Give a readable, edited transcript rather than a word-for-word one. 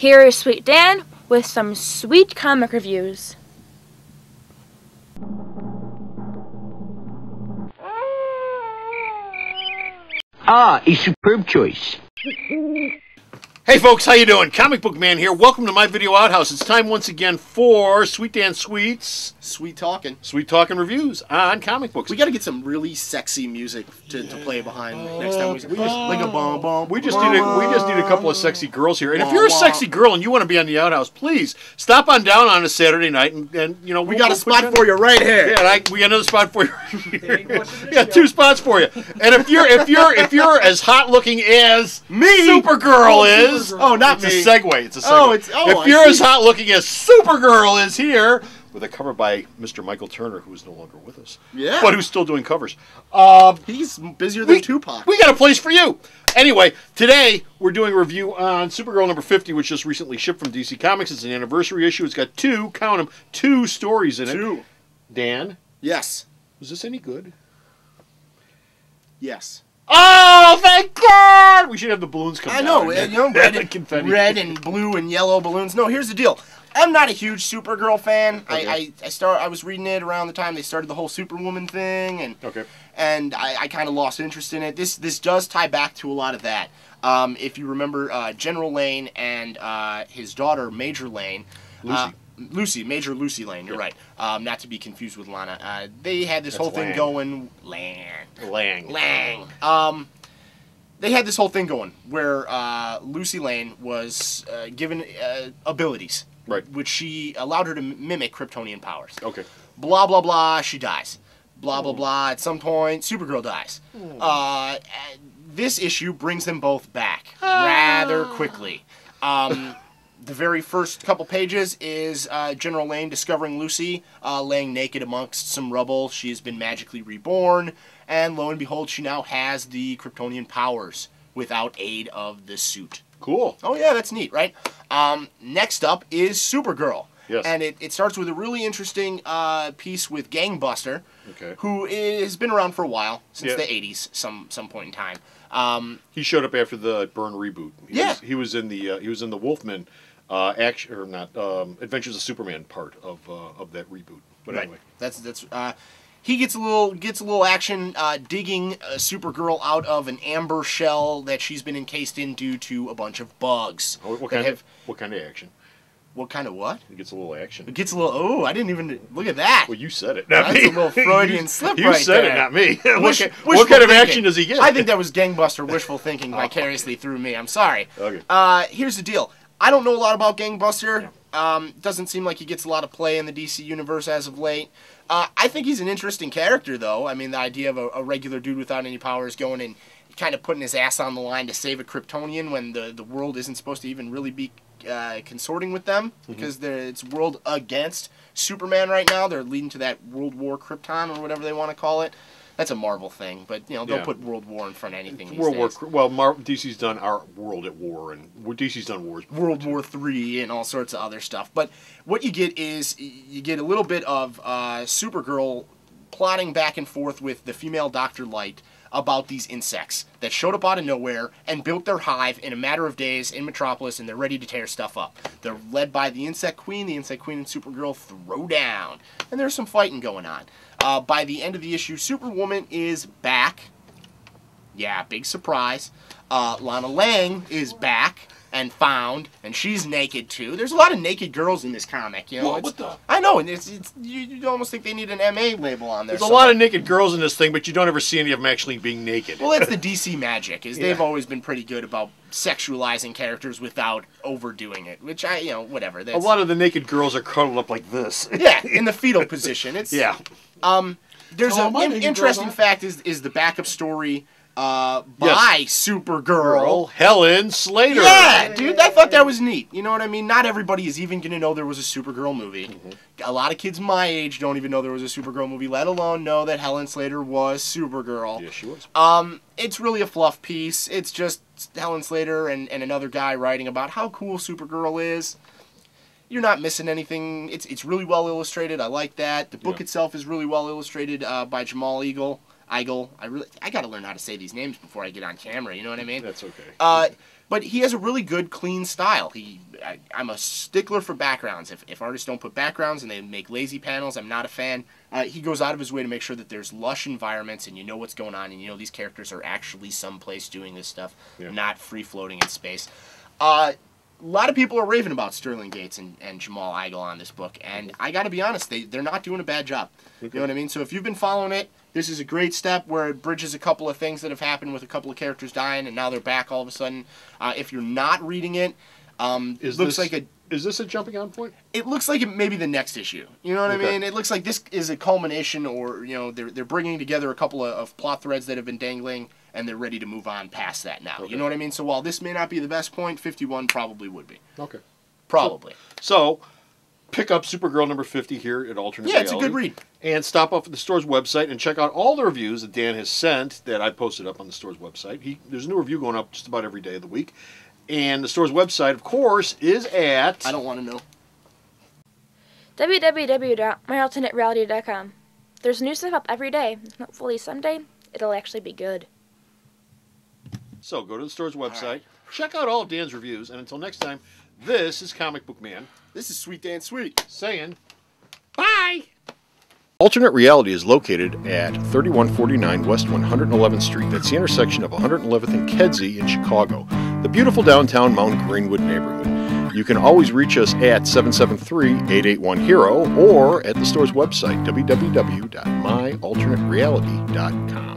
Here is Sweet Dan with some sweet comic reviews. Ah, a superb choice. Hey folks, how you doing? Comic Book Man here. Welcome to my video outhouse. It's time once again for Sweet Dan Sweet's Sweet talking reviews on comic books. We got to get some really sexy music to play behind next time. Like a bum bum. We just need a couple of sexy girls here. And if you're a sexy girl and you want to be on the outhouse, please stop on down on a Saturday night and you know we got a spot for you right here. Yeah, we got another spot for you. Yeah, 2 spots for you. And if you're as hot looking as me, Supergirl is. Oh, not me. It's a segue. It's a segue. If you're as hot looking as Supergirl is here, with a cover by Mr. Michael Turner, who is no longer with us, but who's still doing covers. He's busier than Tupac. We got a place for you. Anyway, today we're doing a review on Supergirl number 50, which just recently shipped from DC Comics. It's an anniversary issue. It's got two stories in it. 2. Dan? Yes. Was this any good? Yes. Oh, thank God! We should have the balloons come down. I know, red and blue and yellow balloons. No, here's the deal. I'm not a huge Supergirl fan. Okay. I was reading it around the time they started the whole Superwoman thing, and I kind of lost interest in it. This does tie back to a lot of that. If you remember, General Lane and his daughter Major Lane, Major Lucy Lane. You're right. Not to be confused with Lana. They had this whole thing going. Lang. They had this whole thing going where Lucy Lane was given abilities, which she allowed her to mimic Kryptonian powers. Okay. Blah blah blah. She dies. Blah blah blah. At some point, Supergirl dies. This issue brings them both back rather quickly. The very first couple pages is General Lane discovering Lucy laying naked amongst some rubble. She has been magically reborn, and lo and behold, she now has the Kryptonian powers without aid of the suit. Cool. Oh yeah, that's neat, right? Next up is Supergirl. Yes. And it starts with a really interesting piece with Gangbuster, who has been around for a while, since the 80s, some point in time. He showed up after the Byrne reboot. He was in the Wolfman Adventures of Superman part of that reboot. But anyway, that's he gets a little action digging Supergirl out of an amber shell that she's been encased in due to a bunch of bugs. What kind of action? What kind of what? It gets a little action. It gets a little. Oh, I didn't even look at that. Well, you said it, not me. That's a little Freudian slip right there. You said it, not me. What kind of action does he get? I think that was Gangbuster wishful thinking vicariously through me. I'm sorry. Okay. Here's the deal. I don't know a lot about Gangbuster. Doesn't seem like he gets a lot of play in the DC universe as of late. I think he's an interesting character, though. I mean, the idea of a regular dude without any powers going and kind of putting his ass on the line to save a Kryptonian when the world isn't supposed to even really be consorting with them, because it's world against Superman right now. They're leading to that World War Krypton, or whatever they want to call it. That's a Marvel thing, but you know they'll put World War in front of anything these days. DC's done our World at War, and DC's done wars. World War III and all sorts of other stuff. But what you get is you get a little bit of Supergirl plotting back and forth with the female Dr. Light about these insects that showed up out of nowhere and built their hive in a matter of days in Metropolis, and they're ready to tear stuff up. They're led by the Insect Queen. The Insect Queen and Supergirl throw down, and there's some fighting going on. By the end of the issue, Superwoman is back. Yeah, big surprise. Lana Lang is back and found, and she's naked too. There's a lot of naked girls in this comic, you know. I know, and you almost think they need an MA label on there. There's a lot of naked girls in this thing, but you don't ever see any of them actually being naked. Well, that's the DC magic. They've always been pretty good about sexualizing characters without overdoing it, which whatever. A lot of the naked girls are cuddled up like this. Yeah, in the fetal position. It's There's an interesting fact is the backup story by Supergirl. Helen Slater. Yeah, dude, I thought that was neat. You know what I mean? Not everybody is even going to know there was a Supergirl movie. A lot of kids my age don't even know there was a Supergirl movie, let alone know that Helen Slater was Supergirl. Yeah, she was. It's really a fluff piece. It's just Helen Slater and another guy writing about how cool Supergirl is. You're not missing anything. It's really well illustrated. I like that. The book itself is really well illustrated by Jamal Eagle. I got to learn how to say these names before I get on camera. You know what I mean? That's okay. But he has a really good, clean style. I'm a stickler for backgrounds. If artists don't put backgrounds and they make lazy panels, I'm not a fan. He goes out of his way to make sure that there's lush environments and you know what's going on and you know these characters are actually someplace doing this stuff, not free-floating in space. A lot of people are raving about Sterling Gates and Jamal Igle on this book, and I got to be honest, they're not doing a bad job. You know what I mean? So if you've been following it, this is a great step where it bridges a couple of things that have happened with a couple of characters dying, and now they're back all of a sudden. If you're not reading it, is this a jumping on point? It looks like it may be the next issue. You know what I mean? It looks like this is a culmination, or they're bringing together a couple of plot threads that have been dangling, and they're ready to move on past that now. You know what I mean? So while this may not be the best point, 51 probably would be. Okay. Probably. So pick up Supergirl number 50 here at Alternate Reality. It's a good read. And stop off at the store's website and check out all the reviews that Dan has sent that I posted up on the store's website. There's a new review going up just about every day of the week. And the store's website, of course, is at... I don't want to know. www.myalternatereality.com. There's new stuff up every day. Hopefully someday it'll actually be good. So go to the store's website, check out all of Dan's reviews, and until next time, this is Comic Book Man. This is Sweet Dan Sweet. Saying, bye! Alternate Reality is located at 3149 West 111th Street. That's the intersection of 111th and Kedzie in Chicago, the beautiful downtown Mount Greenwood neighborhood. You can always reach us at 773-881-HERO or at the store's website, www.myalternatereality.com.